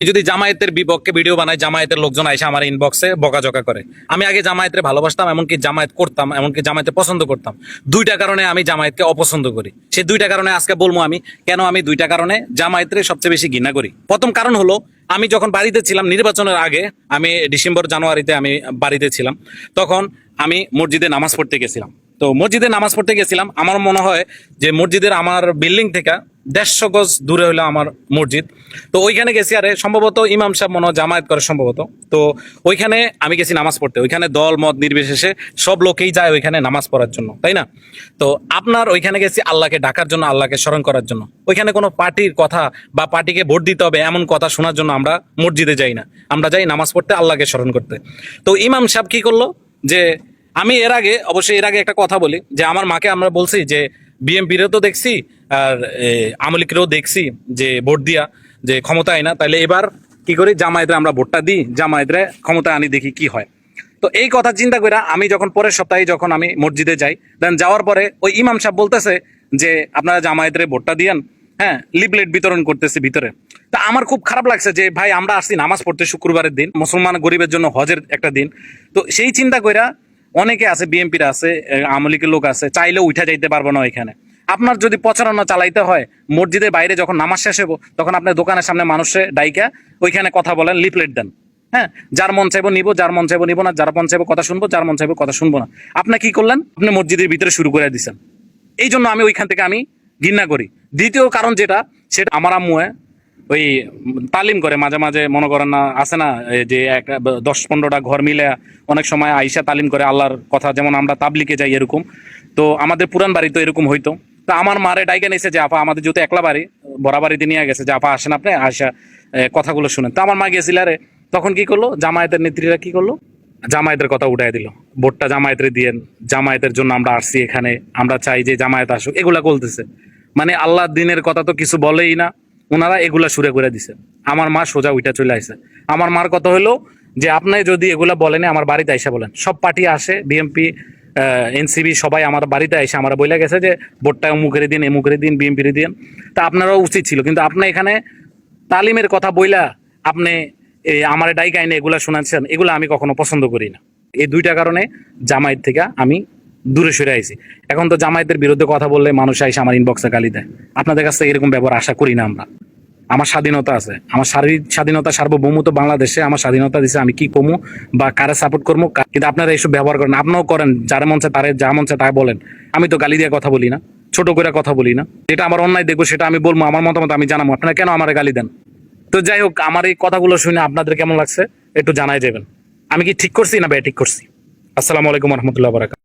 যদি জামায়াতের বিপক্ষে ভিডিও বানাই, জামায়াতের লোকজন এসে আমার ইনবক্সে বকাঝকা করে। আমি আগে জামায়াতের ভালোবাসতাম, এমনকি জামায়াত করতাম, এমনকি জামায়াতে পছন্দ করতাম। দুইটা কারণে আমি জামায়াতকে অপছন্দ করি। সেই দুইটা কারণে আজকে বলবো আমি কেন আমি দুইটা কারণে জামায়াতের সবচেয়ে বেশি ঘৃণা করি। প্রথম কারণ হলো, আমি যখন বাড়িতে ছিলাম নির্বাচনের আগে, আমি ডিসেম্বর জানুয়ারিতে আমি বাড়িতে ছিলাম, তখন আমি মসজিদে নামাজ পড়তে গেছিলাম। তো মসজিদে নামাজ পড়তে গেছিলাম, আমার মনে হয় যে মসজিদের আমার বিল্ডিং থেকে 150 গজ দূরে হলো আমার মসজিদ। তো ওইখানে গেছি, আরে সম্ভবত ইমাম সাহেব মনে হয় জামায়াত করে সম্ভবত। তো ওইখানে আমি গেছি নামাজ পড়তে। ওইখানে দল মত নির্বিশেষে সব লোকেই যায় ওইখানে নামাজ পড়ার জন্য, তাই না? তো আপনার ওইখানে গেছি আল্লাহকে ডাকার জন্য, আল্লাহকে স্মরণ করার জন্য। ওইখানে কোনো পার্টির কথা বা পার্টিকে ভোট দিতে হবে এমন কথা শোনার জন্য আমরা মসজিদে যাই না, আমরা যাই নামাজ পড়তে, আল্লাহকে স্মরণ করতে। তো ইমাম সাহেব কি করলো যে, আমি এর আগে একটা কথা বলি যে আমার মাকে আমরা বলছি যে বিএমপিরও তো দেখছি আর আওয়ামী লীগেরও দেখছি যে ভোট দিয়া যে ক্ষমতা আয় না, তাহলে এবার কি করি, জামায়াতে আমরা ভোটটা দিই, জামায়াতে ক্ষমতা আনি, দেখি কি হয়। তো এই কথা চিন্তা করে আমি যখন পরের সপ্তাহে যখন আমি মসজিদে যাই, দেন যাওয়ার পরে ওই ইমাম সাহেব বলতেছে যে আপনারা জামায়াতে ভোটটা দিয়েন, হ্যাঁ, লিফলেট বিতরণ করতেছে ভিতরে। তা আমার খুব খারাপ লাগছে যে ভাই আমরা আসছি নামাজ পড়তে শুক্রবারের দিন, মুসলমান গরিবের জন্য হজের একটা দিন। তো সেই চিন্তা কইরা অনেকে আছে, বিএনপির আছে, আওয়ামী লীগের লোক আছে, চাইলেও উঠা যাইতে পারবো না ওইখানে। আপনার যদি প্রচারণা চালাইতে হয়, মসজিদের বাইরে যখন নামাজ শেষ হবো তখন আপনার দোকানের সামনে মানুষে ডাইকা ওইখানে কথা বলেন, লিফলেট দেন, হ্যাঁ, যার মন চাইবো নিবো, যার মন চাইবো নিবো না, যার মন চাইবো কথা শুনবো, যার মন চাইবো কথা শুনবো না। আপনি কি করলেন, আপনি মসজিদের ভিতরে শুরু করে দিচ্ছেন। এই জন্য আমি ওইখান থেকে আমি ঘৃণা করি। দ্বিতীয় কারণ যেটা, সেটা আমার আম্মু ওই তালিম করে মাঝে মাঝে, মনে করেন না আছে না যে 10-15টা ঘর মিলে অনেক সময় আইসা তালিম করে আল্লাহর কথা, যেমন আমরা তাবলিকে যাই এরকম। তো আমাদের পুরান বাড়ি তো এরকম হইতো। তা আমার মারে ডাইকে নিয়েছে যে আপা, আমাদের যেহেতু একলা বাড়ি, বড়া বাড়িতে নিয়ে গেছে যে আপা আসেন আপনি, আসা কথাগুলো শুনেন। তো আমার মা গেছিল, আরে তখন কি করলো, জামায়াতের নেত্রীরা কি করলো, জামায়াতের কথা উঠাই দিল, ভোটটা জামায়াতের দিয়েন, জামায়াতের জন্য আমরা আসছি এখানে, আমরা চাই যে জামায়াত আসুক, এগুলা বলতেছে। মানে আল্লাহর দিনের কথা তো কিছু বলেই না, ওনারা এগুলা সুরে করে দিছে। আমার মা সোজা উইটা চলে আসে। আমার মার কথা হলো যে আপনি যদি এগুলা বলেন আমার বাড়িতে আইসা বলেন। সব পার্টি আসে, বিএমপি, এনসিবি, সবাই আমার বাড়িতে আইসা আমার বইলা গেছে যে ভোটটা অমুকের দিন, এমুকের দিন, বিএমপির দিন। তা আপনারাও উচিত ছিল, কিন্তু আপনি এখানে তালিমের কথা বইলা আপনি আমার ডাইক আইনে এগুলা শোনাচ্ছেন, এগুলো আমি কখনো পছন্দ করি না। এই দুইটা কারণে জামায়াত থেকে আমি দূরে সরে আইছি। এখন তো জামায়াতের বিরুদ্ধে কথা বললে মানুষ আইসা আমার ইনবক্সে গালি দেয়। আপনাদের কাছ থেকে এরকম ব্যবহার আশা করি না আমরা। আমার স্বাধীনতা আছে, আমার শারীরিক স্বাধীনতা, সার্বভৌমত্ব বাংলাদেশে আমার স্বাধীনতা দিছে, আমি কি কমু বা কারে সাপোর্ট করবো। কিন্তু আপনারা এইসব ব্যবহার করেন, আপনিও করেন, যার মন চায় তারে, যা মন চায় তাই বলেন। আমি তো গালি দিয়ে কথা বলি না, ছোট করে কথা বলি না। যেটা আমার অন্যায় দেখবো সেটা আমি বলবো, আমার মতামত আমি জানাবো। আপনারা কেন আমার গালি দেন? তো যাই হোক, আমার এই কথাগুলো শুনে আপনাদের কেমন লাগছে একটু জানাই যাবেন। আমি কি ঠিক করছি না ভাই ঠিক করছি? আসসালামু আলাইকুম রহমতুল্লাহ বারাকাতুহু।